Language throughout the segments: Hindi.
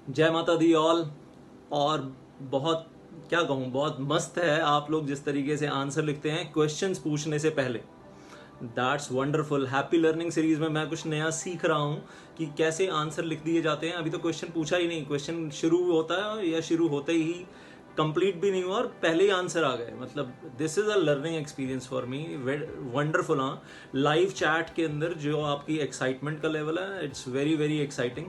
जय माता दी ऑल। और बहुत क्या कहूँ, बहुत मस्त है आप लोग जिस तरीके से आंसर लिखते हैं क्वेश्चंस पूछने से पहले। That's wonderful. Happy learning series में मैं कुछ नया सीख रहा हूँ कि कैसे आंसर लिख दिए जाते हैं। अभी तो क्वेश्चन पूछा ही नहीं, क्वेश्चन शुरू होता है या शुरू होते ही कंप्लीट भी नहीं हुआ और पहले ही आंसर आ गए। मतलब this is a learning experience for me, wonderful. हाँ, लाइव चैट के अंदर जो आपकी एक्साइटमेंट का लेवल है, इट्स वेरी वेरी एक्साइटिंग।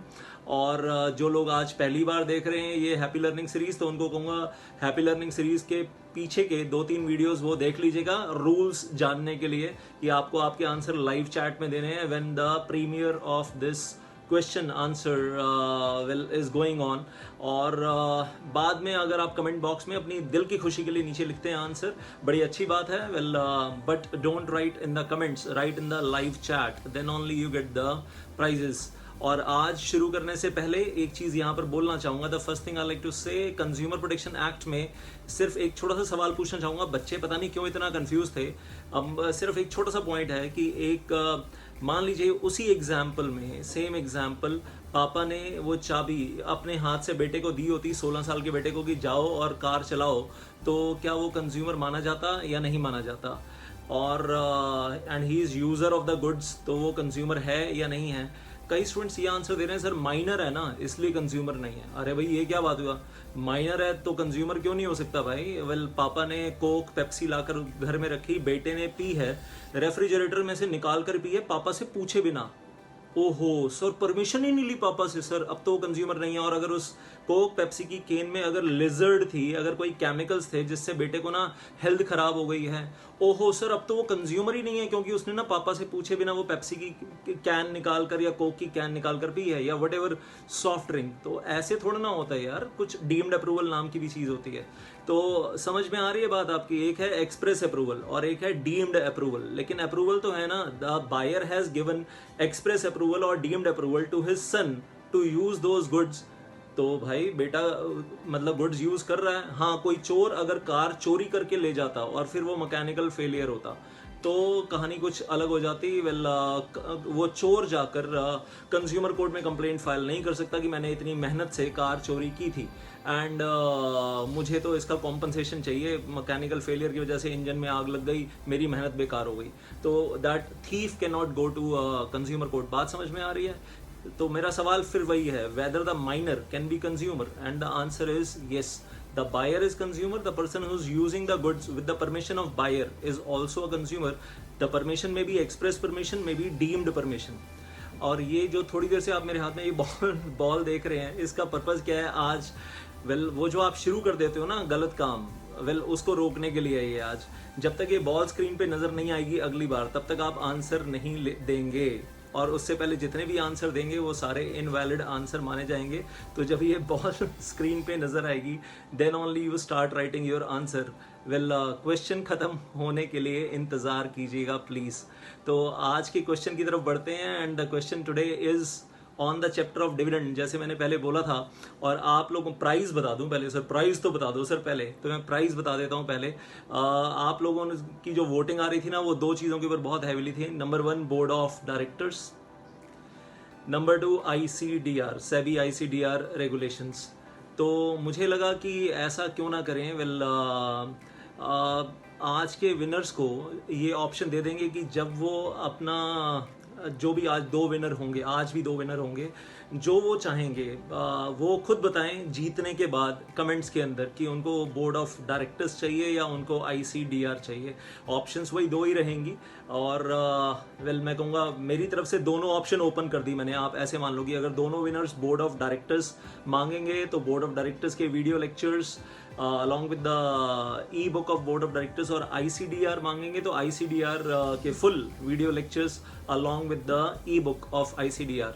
और जो लोग आज पहली बार देख रहे हैं ये हैप्पी लर्निंग सीरीज, तो उनको कहूँगा हैप्पी लर्निंग सीरीज के पीछे के 2-3 वीडियोस वो देख लीजिएगा रूल्स जानने के लिए कि आपको आपके आंसर लाइव चैट में देने हैं when the premiere of this question answer will is going on. और बाद में अगर आप कमेंट बॉक्स में अपनी दिल की खुशी के लिए नीचे लिखते हैं आंसर, बड़ी अच्छी बात है। Well but don't write in the comments, write in the live chat, then only you get the prizes. और आज शुरू करने से पहले एक चीज़ यहाँ पर बोलना चाहूँगा। The first thing I like to say, consumer protection act में सिर्फ एक छोटा सा सवाल पूछना चाहूँगा। बच्चे पता नहीं क्यों इतना कंफ्यूज थे। अब सिर्फ एक छोटा सा पॉइंट है कि एक मान लीजिए उसी एग्जाम्पल में, सेम एग्जाम्पल, पापा ने वो चाबी अपने हाथ से बेटे को दी होती 16 साल के बेटे को कि जाओ और कार चलाओ, तो क्या वो कंज्यूमर माना जाता या नहीं माना जाता? और and he is user of the goods, तो वो कंज्यूमर है या नहीं है? कई स्टूडेंट्स ये आंसर दे रहे हैं सर माइनर है ना इसलिए कंज्यूमर नहीं है। अरे भाई ये क्या बात हुआ, माइनर है तो कंज्यूमर क्यों नहीं हो सकता भाई? वेल पापा ने कोक पेप्सी लाकर घर में रखी, बेटे ने पी है, रेफ्रिजरेटर में से निकाल कर पी है पापा से पूछे बिना। ओहो सर, परमिशन ही नहीं ली पापा से, सर अब तो कंज्यूमर नहीं है। और अगर उस कोक पेप्सी की केन में अगर लिजर्ड थी, अगर कोई केमिकल्स थे जिससे बेटे को ना हेल्थ खराब हो गई है, ओहो सर अब तो वो कंज्यूमर ही नहीं है क्योंकि उसने ना पापा से पूछे बिना वो पेप्सी की कैन निकाल कर या कोक की कैन निकाल कर पी है या वट एवर सॉफ्ट ड्रिंक। तो ऐसे थोड़ा ना होता है यार, कुछ डीम्ड अप्रूवल नाम की भी चीज़ होती है। तो समझ में आ रही है बात आपकी? एक है एक्सप्रेस अप्रूवल और एक है डीम्ड अप्रूवल। लेकिन अप्रूवल तो है ना, the buyer has given express approval और deemed approval to his son to use those goods. तो भाई बेटा मतलब गुड्स यूज कर रहा है। हाँ, कोई चोर अगर कार चोरी करके ले जाता और फिर वो मैकेनिकल फेलियर होता तो कहानी कुछ अलग हो जाती। वेल वो चोर जाकर कंज्यूमर कोर्ट में कंप्लेंट फाइल नहीं कर सकता कि मैंने इतनी मेहनत से कार चोरी की थी एंड मुझे तो इसका कॉम्पनसेशन चाहिए, मैकेनिकल फेलियर की वजह से इंजन में आग लग गई, मेरी मेहनत बेकार हो गई। तो that thief can not go to consumer court. बात समझ में आ रही है? तो मेरा सवाल फिर वही है, whether the minor can be consumer, and the answer is yes. The buyer is consumer. The person who's using the goods with the permission of buyer is also a consumer. The permission may be express permission, may be deemed permission. और ये जो थोड़ी देर से आप मेरे हाथ में ये बॉल देख रहे हैं, इसका पर्पज़ क्या है आज? वेल वो जो आप शुरू कर देते हो ना गलत काम, वेल उसको रोकने के लिए है ये आज। जब तक ये बॉल स्क्रीन पे नज़र नहीं आएगी अगली बार, तब तक आप आंसर नहीं देंगे। और उससे पहले जितने भी आंसर देंगे वो सारे इनवैलिड आंसर माने जाएंगे। तो जब ये बॉल स्क्रीन पे नज़र आएगी then only you start writing your answer. Well question ख़त्म होने के लिए इंतज़ार कीजिएगा प्लीज़। तो आज के क्वेश्चन की तरफ बढ़ते हैं and the question today is on the chapter of dividend, जैसे मैंने पहले बोला था। और आप लोगों को प्राइस बता दूं पहले। सर प्राइस तो बता दो सर पहले, तो मैं प्राइस बता देता हूं पहले। आप लोगों की जो वोटिंग आ रही थी ना वो दो चीज़ों के ऊपर बहुत हैविली थी। Number 1 board of directors, number 2 ICDR, SEBI ICDR regulations. तो मुझे लगा कि ऐसा क्यों ना करें। वेल आज के विनर्स को ये ऑप्शन दे देंगे कि जब वो अपना जो भी आज 2 विनर होंगे, आज भी 2 विनर होंगे, जो वो चाहेंगे वो खुद बताएं जीतने के बाद कमेंट्स के अंदर कि उनको बोर्ड ऑफ डायरेक्टर्स चाहिए या उनको ICDR चाहिए। ऑप्शंस वही 2 ही रहेंगी। और वेल मैं कहूँगा मेरी तरफ से दोनों ऑप्शन ओपन कर दी मैंने। आप ऐसे मान लो कि अगर दोनों विनर्स बोर्ड ऑफ डायरेक्टर्स मांगेंगे तो बोर्ड ऑफ डायरेक्टर्स के video lectures along with the e-book of board of directors, और ICDR मांगेंगे तो ICDR के full video lectures along with the e-book of ICDR।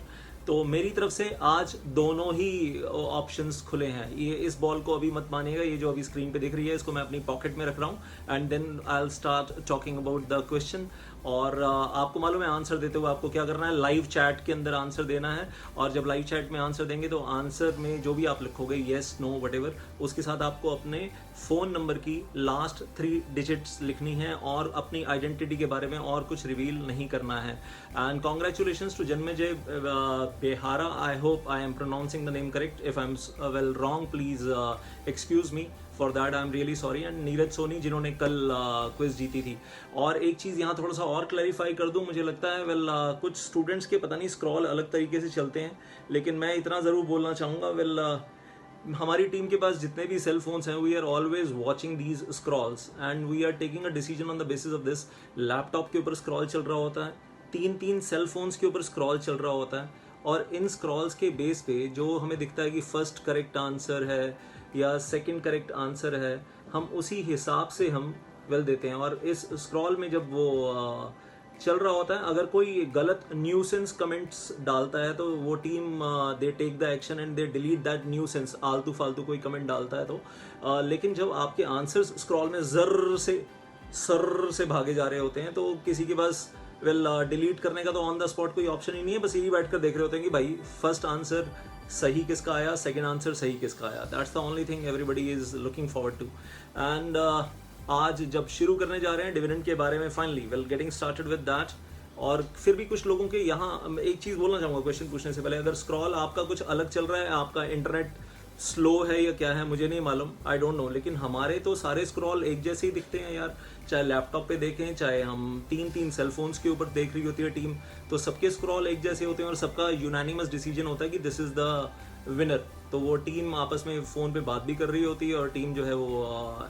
तो मेरी तरफ से आज दोनों ही ऑप्शंस खुले हैं। ये इस बॉल को अभी मत मानिएगा, ये जो अभी स्क्रीन पे दिख रही है इसको मैं अपनी पॉकेट में रख रहा हूँ and then I will start talking about the question. और आपको मालूम है आंसर देते हुए आपको क्या करना है, लाइव चैट के अंदर आंसर देना है। और जब लाइव चैट में आंसर देंगे तो आंसर में जो भी आप लिखोगे येस नो वटेवर, उसके साथ आपको अपने फ़ोन नंबर की लास्ट 3 डिजिट्स लिखनी है और अपनी आइडेंटिटी के बारे में और कुछ रिवील नहीं करना है। And congratulations to Janmejay Behera, I hope I am pronouncing the name correct, if I am well wrong please excuse me for that, I am really sorry. And Neeraj Soni जिन्होंने कल क्विज जीती थी। और एक चीज़ यहाँ थोड़ा सा और क्लैरिफाई कर दूँ, मुझे लगता है कुछ स्टूडेंट्स के पता नहीं स्क्रॉल अलग तरीके से चलते हैं, लेकिन मैं इतना ज़रूर बोलना चाहूँगा हमारी टीम के पास जितने भी सेल फोन्स हैं, we are always watching these scrolls and we are taking a decision on the basis of this. Laptop के ऊपर स्क्रॉल चल रहा होता है, 3 सेल फोन्स के ऊपर स्क्रॉल चल रहा होता है, और इन स्क्रॉल्स के बेस पे जो हमें दिखता है कि फर्स्ट करेक्ट आंसर है या सेकंड करेक्ट आंसर है, हम उसी हिसाब से हम देते हैं। और इस स्क्रॉल में जब वो चल रहा होता है, अगर कोई गलत न्यूसेंस कमेंट्स डालता है तो वो team they take the action and they delete that nuisance, आलतू फालतू कोई कमेंट डालता है तो लेकिन जब आपके आंसर्स स्क्रॉल में सर से भागे जा रहे होते हैं तो किसी के पास डिलीट करने का तो ऑन द स्पॉट कोई ऑप्शन ही नहीं है, बस यही बैठ कर देख रहे होते हैं कि भाई फर्स्ट आंसर सही किसका आया, सेकंड आंसर सही किसका आया। That's the only thing everybody is looking forward to. And आज जब शुरू करने जा रहे हैं डिविडेंड के बारे में, finally getting started with that. और फिर भी कुछ लोगों के यहाँ एक चीज़ बोलना चाहूँगा क्वेश्चन पूछने से पहले, अगर स्क्रॉल आपका कुछ अलग चल रहा है, आपका इंटरनेट स्लो है या क्या है मुझे नहीं मालूम, आई डोंट नो, लेकिन हमारे तो सारे स्क्रॉल एक जैसे ही दिखते हैं यार। चाहे लैपटॉप पे देखें, चाहे हम 3 सेल फोन्स के ऊपर देख रही होती है टीम, तो सबके स्क्रॉल एक जैसे होते हैं और सबका यूनानिमस डिसीजन होता है कि दिस इज़ द विनर। तो वो टीम आपस में फ़ोन पे बात भी कर रही होती है और टीम जो है वो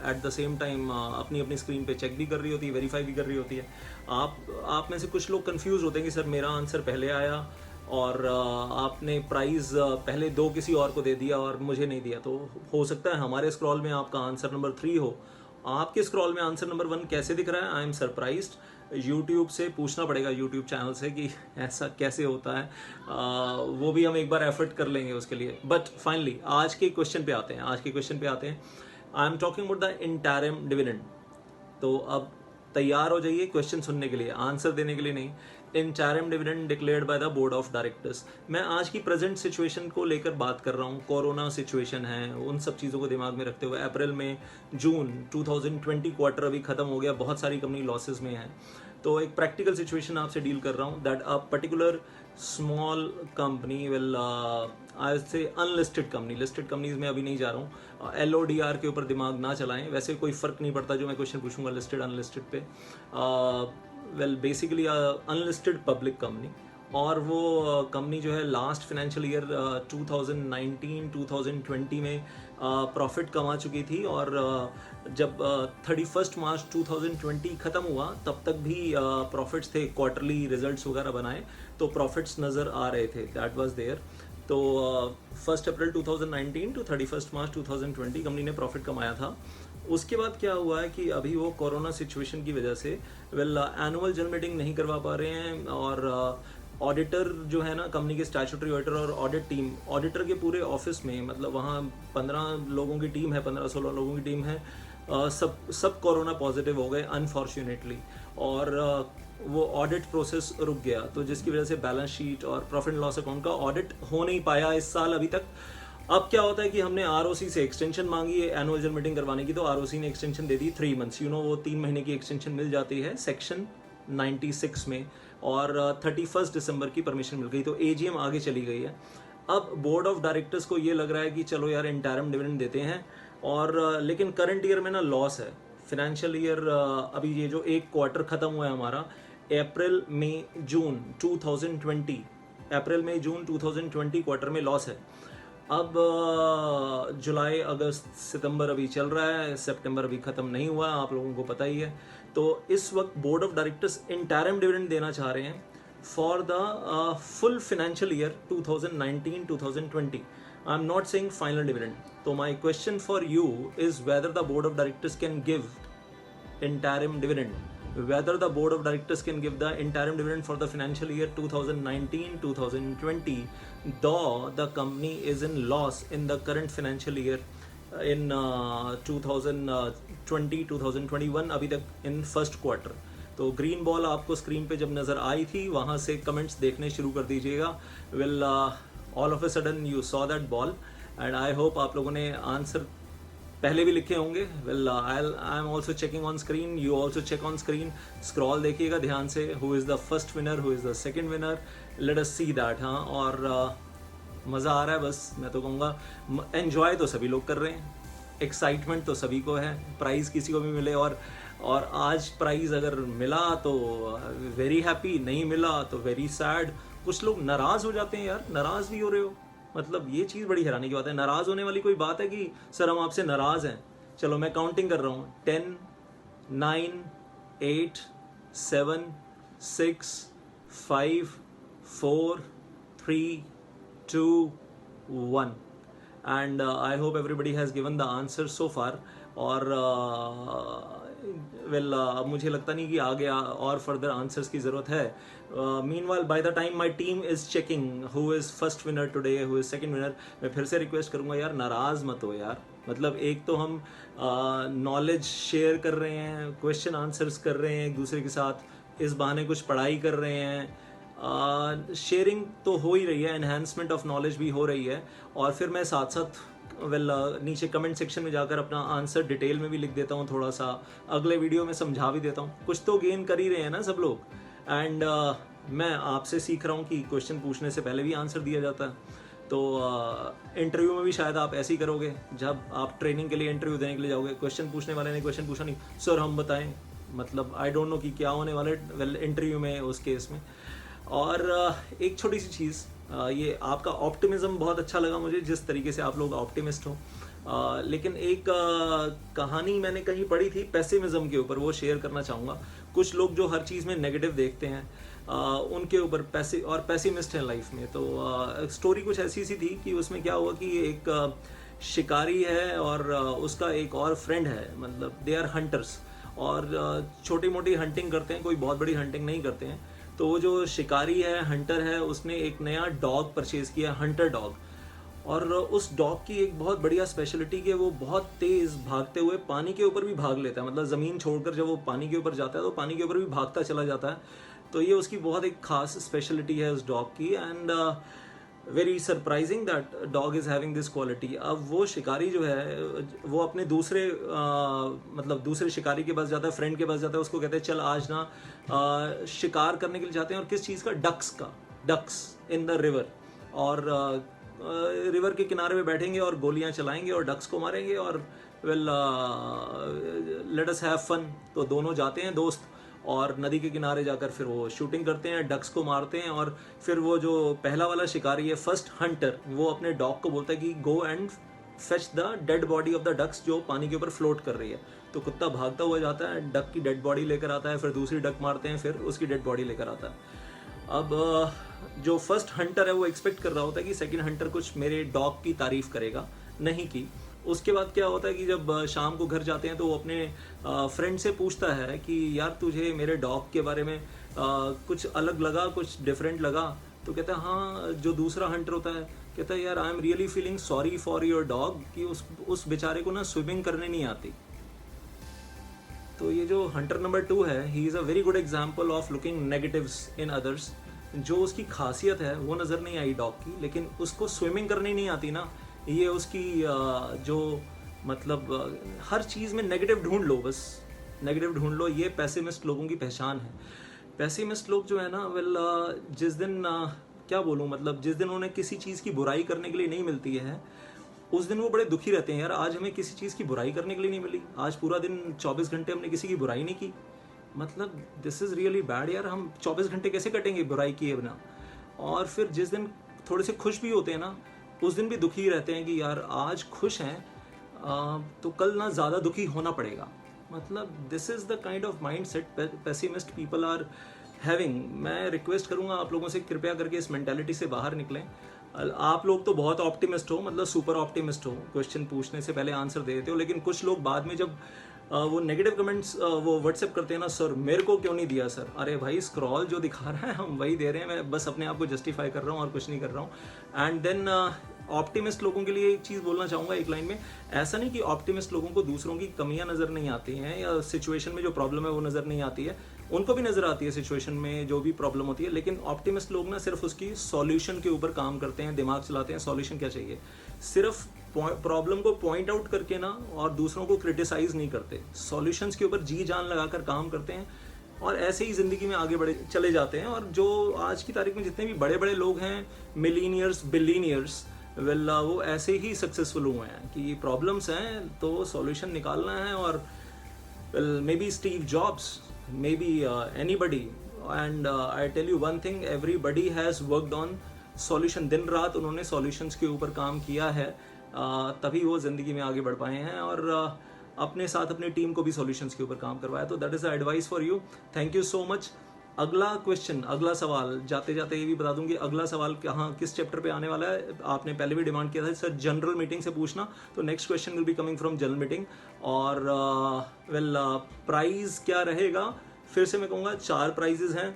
एट द सेम टाइम अपनी अपनी स्क्रीन पे चेक भी कर रही होती है, वेरीफाई भी कर रही होती है। आप में से कुछ लोग कंफ्यूज होते हैं कि सर मेरा आंसर पहले आया और आपने प्राइज़ पहले 2 किसी और को दे दिया और मुझे नहीं दिया। तो हो सकता है हमारे स्क्रॉल में आपका आंसर नंबर 3 हो, आपके स्क्रॉल में आंसर नंबर 1 कैसे दिख रहा है, आई एम सरप्राइज्ड। यूट्यूब से पूछना पड़ेगा, यूट्यूब चैनल से, कि ऐसा कैसे होता है। वो भी हम एक बार एफर्ट कर लेंगे उसके लिए। बट फाइनली आज के क्वेश्चन पे आते हैं। I am talking about the interim dividend. तो अब तैयार हो जाइए क्वेश्चन सुनने के लिए, आंसर देने के लिए नहीं। Interim dividend declared by the board of directors. मैं आज की प्रेजेंट सिचुएशन को लेकर बात कर रहा हूँ, कोरोना सिचुएशन है, उन सब चीज़ों को दिमाग में रखते हुए। अप्रैल में जून 2020 क्वार्टर अभी खत्म हो गया, बहुत सारी कंपनी लॉसेस में है, तो एक प्रैक्टिकल सिचुएशन आपसे डील कर रहा हूँ that a particular small company will I से अनलिस्टेड कंपनी, लिस्टेड कंपनीज में अभी नहीं जा रहा हूँ, LODR के ऊपर दिमाग ना चलाएं, वैसे कोई फ़र्क नहीं पड़ता जो मैं क्वेश्चन पूछूंगा लिस्टेड अनलिस्टेड पे। बेसिकली अनलिस्टेड पब्लिक कंपनी, और वो कंपनी जो है लास्ट फाइनेंशियल ईयर 2019-2020 में प्रॉफिट कमा चुकी थी, और जब 31 मार्च 2020 ख़त्म हुआ तब तक भी प्रॉफिट्स थे, क्वार्टरली रिजल्ट्स वगैरह बनाए तो प्रॉफिट्स नज़र आ रहे थे, दैट वाज देयर। तो 1 अप्रैल 2019 टू 31 मार्च 2020 कंपनी ने प्रॉफिट कमाया था। उसके बाद क्या हुआ है कि अभी वो कोरोना सिचुएशन की वजह से एनुअल जनरल मीटिंग नहीं करवा पा रहे हैं, और ऑडिटर जो है ना, कंपनी के स्टैट्यूटरी ऑडिटर और ऑडिट टीम, ऑडिटर के पूरे ऑफिस में, मतलब वहाँ 15 लोगों की टीम है, 15-16 लोगों की टीम है, सब कोरोना पॉजिटिव हो गए अनफॉर्चुनेटली, और वो ऑडिट प्रोसेस रुक गया, तो जिसकी वजह से बैलेंस शीट और प्रॉफिट एंड लॉस अकाउंट का ऑडिट हो नहीं पाया इस साल अभी तक। अब क्या होता है कि हमने ROC से एक्सटेंशन मांगी है एनुअल जनरल मीटिंग करवाने की, तो ROC ने एक्सटेंशन दे दी 3 मंथ्स, वो 3 महीने की एक्सटेंशन मिल जाती है सेक्शन 96 में, और 31 दिसंबर की परमिशन मिल गई, तो AGM आगे चली गई है। अब बोर्ड ऑफ डायरेक्टर्स को ये लग रहा है कि चलो यार इंटरिम डिविडेंड देते हैं, और लेकिन करंट ईयर में ना लॉस है, फाइनेंशियल ईयर अभी ये जो एक क्वार्टर ख़त्म हुआ है हमारा, अप्रैल मई जून 2020 क्वार्टर में लॉस है। अब जुलाई अगस्त सितंबर अभी चल रहा है, सितंबर अभी ख़त्म नहीं हुआ, आप लोगों को पता ही है। तो इस वक्त board of directors interim dividend देना चाह रहे हैं for the full financial year 2019-2020। I am not saying final dividend. तो my question for you is whether the board of directors can give interim dividend, whether the board of directors can give the interim dividend for the financial year 2019-2020, though the company is in loss in the current financial year in 2020-2021 अभी तक in first quarter। तो ग्रीन बॉल आपको स्क्रीन पे जब नज़र आई थी वहाँ से कमेंट्स देखने शुरू कर दीजिएगा. Well all of a sudden you saw that ball and I hope आप लोगों ने आंसर पहले भी लिखे होंगे. Well I am also checking on screen, you also check on screen. Scroll देखिएगा ध्यान से, who is the first winner, who is the second winner, let us see that. हाँ, और मज़ा आ रहा है. बस मैं तो कहूँगा एन्जॉय तो सभी लोग कर रहे हैं, एक्साइटमेंट तो सभी को है, प्राइज़ किसी को भी मिले. और आज प्राइज़ अगर मिला तो वेरी हैप्पी, नहीं मिला तो वेरी सैड. कुछ लोग नाराज़ हो जाते हैं यार, नाराज़ भी हो रहे हो, मतलब ये चीज़ बड़ी हैरानी की बात है. नाराज़ होने वाली कोई बात है कि सर हम आपसे नाराज़ हैं? चलो मैं काउंटिंग कर रहा हूँ. 10, 9, 8, 7, 6, 5, 4, 3, 2, 1. And I hope everybody has given the answer so far. और मुझे लगता नहीं कि आगे और फर्दर आंसर्स की ज़रूरत है. Meanwhile by the time my team is checking who is first winner today, who is second winner, मैं फिर से रिक्वेस्ट करूँगा यार नाराज़ मत हो यार. मतलब एक तो हम नॉलेज शेयर कर रहे हैं, क्वेश्चन आंसर्स कर रहे हैं एक दूसरे के साथ, इस बहाने कुछ पढ़ाई कर रहे हैं, शेयरिंग तो हो ही रही है, एनहांसमेंट ऑफ नॉलेज भी हो रही है. और फिर मैं साथ साथ नीचे कमेंट सेक्शन में जाकर अपना आंसर डिटेल में भी लिख देता हूँ, थोड़ा सा अगले वीडियो में समझा भी देता हूँ. कुछ तो गेन कर ही रहे हैं ना सब लोग. एंड मैं आपसे सीख रहा हूँ कि क्वेश्चन पूछने से पहले भी आंसर दिया जाता है. तो इंटरव्यू में भी शायद आप ऐसे ही करोगे. जब आप ट्रेनिंग के लिए इंटरव्यू देने के लिए जाओगे, क्वेश्चन पूछने वाले ने क्वेश्चन पूछा नहीं, सर हम बताएं, मतलब आई डोंट नो कि क्या होने वाले इंटरव्यू में उस केस में. और एक छोटी सी चीज़, ये आपका ऑप्टिमिज्म बहुत अच्छा लगा मुझे, जिस तरीके से आप लोग ऑप्टिमिस्ट हो. लेकिन एक कहानी मैंने कहीं पढ़ी थी पेसिमिज्म के ऊपर, वो शेयर करना चाहूँगा. कुछ लोग जो हर चीज़ में नेगेटिव देखते हैं, उनके ऊपर पेसिमिस्ट हैं लाइफ में. तो स्टोरी कुछ ऐसी सी थी कि उसमें क्या हुआ कि एक शिकारी है और उसका एक और फ्रेंड है, मतलब दे आर हंटर्स, और छोटी मोटी हंटिंग करते हैं, कोई बहुत बड़ी हंटिंग नहीं करते हैं. तो वो जो शिकारी है, हंटर है, उसने एक नया डॉग परचेज़ किया, हंटर डॉग. और उस डॉग की एक बहुत बढ़िया स्पेशलिटी कि वो बहुत तेज़ भागते हुए पानी के ऊपर भी भाग लेता है. मतलब ज़मीन छोड़कर जब वो पानी के ऊपर जाता है तो पानी के ऊपर भी भागता चला जाता है. तो ये उसकी बहुत एक खास स्पेशलिटी है उस डॉग की. And very surprising that dog is having this quality. अब वो शिकारी जो है वो अपने दूसरे मतलब दूसरे शिकारी के पास जाता है, फ्रेंड के पास जाता है, उसको कहते हैं चल आज ना शिकार करने के लिए जाते हैं. और किस चीज़ का? Ducks in the river. River रिवर के किनारे पे बैठेंगे और गोलियां चलाएंगे और डक्स को मारेंगे और well let us have fun. तो दोनों जाते हैं दोस्त और नदी के किनारे जाकर फिर वो शूटिंग करते हैं, डक्स को मारते हैं. और फिर वो जो पहला वाला शिकारी है, फर्स्ट हंटर, वो अपने डॉग को बोलता है कि go and fetch the dead body of the ducks जो पानी के ऊपर फ्लोट कर रही है. तो कुत्ता भागता हुआ जाता है, डक की डेड बॉडी लेकर आता है, फिर दूसरी डक मारते हैं, फिर उसकी डेड बॉडी लेकर आता है. अब जो फर्स्ट हंटर है वो एक्सपेक्ट कर रहा होता है कि सेकंड हंटर कुछ मेरे डॉग की तारीफ करेगा, नहीं की. उसके बाद क्या होता है कि जब शाम को घर जाते हैं तो वो अपने फ्रेंड से पूछता है कि यार तुझे मेरे डॉग के बारे में कुछ अलग लगा, कुछ डिफरेंट लगा? तो कहता है हाँ. जो दूसरा हंटर होता है कहता है यार आई am really feeling sorry for your dog कि उस बेचारे को ना स्विमिंग करने नहीं आती. तो ये जो हंटर नंबर 2 है, he is a very good example of looking negatives in others. जो उसकी खासियत है वो नज़र नहीं आई डॉग की, लेकिन उसको स्विमिंग करनी नहीं आती ना. ये उसकी जो मतलब हर चीज़ में नेगेटिव ढूंढ लो, बस नेगेटिव ढूंढ लो. ये पेसिमिस्ट लोगों की पहचान है. पेसिमिस्ट लोग जो है ना, वेल जिस दिन क्या बोलूँ, मतलब जिस दिन उन्हें किसी चीज़ की बुराई करने के लिए नहीं मिलती है, उस दिन वो बड़े दुखी रहते हैं. यार आज हमें किसी चीज़ की बुराई करने के लिए नहीं मिली, आज पूरा दिन 24 घंटे हमने किसी की बुराई नहीं की. मतलब दिस इज़ रियली बैड यार. हम 24 घंटे कैसे कटेंगे बुराई किए बिना? और फिर जिस दिन थोड़े से खुश भी होते हैं ना, उस दिन भी दुखी रहते हैं कि यार आज खुश हैं तो कल ना ज़्यादा दुखी होना पड़ेगा. मतलब this is the kind of mind set pessimist people are having. मैं रिक्वेस्ट करूँगा आप लोगों से कृपया करके इस मेंटालिटी से बाहर निकलें. आप लोग तो बहुत ऑप्टिमिस्ट हो, मतलब सुपर ऑप्टिमिस्ट हो, क्वेश्चन पूछने से पहले आंसर दे देते हो. लेकिन कुछ लोग बाद में जब वो नेगेटिव कमेंट्स वो व्हाट्सएप करते हैं ना, सर मेरे को क्यों नहीं दिया सर. अरे भाई स्क्रॉल जो दिखा रहा है हम वही दे रहे हैं, मैं बस अपने आप को जस्टिफाई कर रहा हूँ और कुछ नहीं कर रहा हूँ. एंड देन ऑप्टिमिस्ट लोगों के लिए एक चीज़ बोलना चाहूँगा एक लाइन में, ऐसा नहीं कि ऑप्टिमिस्ट लोगों को दूसरों की कमियां नज़र नहीं आती हैं या सिचुएशन में जो प्रॉब्लम है वो नज़र नहीं आती है, उनको भी नज़र आती है सिचुएशन में जो भी प्रॉब्लम होती है, लेकिन ऑप्टिमिस्ट लोग ना सिर्फ उसकी सॉल्यूशन के ऊपर काम करते हैं, दिमाग चलाते हैं, सॉल्यूशन क्या चाहिए, सिर्फ प्रॉब्लम को पॉइंट आउट करके ना और दूसरों को क्रिटिसाइज नहीं करते, सॉल्यूशंस के ऊपर जी जान लगाकर काम करते हैं और ऐसे ही ज़िंदगी में आगे बढ़े चले जाते हैं। और जो आज की तारीख में जितने भी बड़े बड़े लोग हैं, मिलीनियर्स, बिलीनियर्स, वेल वो ऐसे ही सक्सेसफुल हुए हैं कि प्रॉब्लम्स हैं तो सॉल्यूशन निकालना है। और well maybe Steve Jobs, maybe anybody, and I tell you one thing, everybody has worked on solution. दिन रात उन्होंने सॉल्यूशंस के ऊपर काम किया है, तभी वो ज़िंदगी में आगे बढ़ पाए हैं और अपने साथ अपनी टीम को भी सॉल्यूशंस के ऊपर काम करवाया। तो that is the advice for you. Thank you so much. अगला क्वेश्चन, अगला सवाल, जाते जाते ये भी बता दूं कि अगला सवाल कहाँ किस चैप्टर पे आने वाला है। आपने पहले भी डिमांड किया था सर जनरल मीटिंग से पूछना, तो next question will be coming from general meeting. और वेल प्राइज़ क्या रहेगा, फिर से मैं कहूँगा 4 प्राइजेज हैं।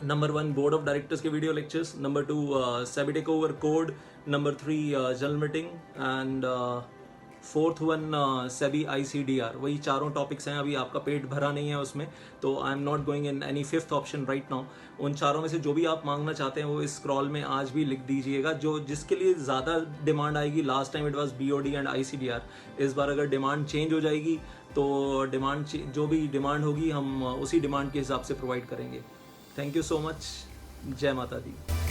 नंबर 1 बोर्ड ऑफ डायरेक्टर्स के video lectures, number 2 SEBI takeover code, number 3 general meeting and 4th one SEBI ICDR। वही चारों टॉपिक्स हैं। अभी आपका पेट भरा नहीं है उसमें, तो आई am not going in any 5th option right now. उन चारों में से जो भी आप मांगना चाहते हैं वो इस स्क्रॉल में आज भी लिख दीजिएगा, जो जिसके लिए ज़्यादा डिमांड आएगी। Last time it was BOD and ICDR, इस बार अगर डिमांड चेंज हो जाएगी तो डिमांड जो भी डिमांड होगी हम उसी डिमांड के हिसाब से प्रोवाइड करेंगे। Thank you so much. जय माता दी।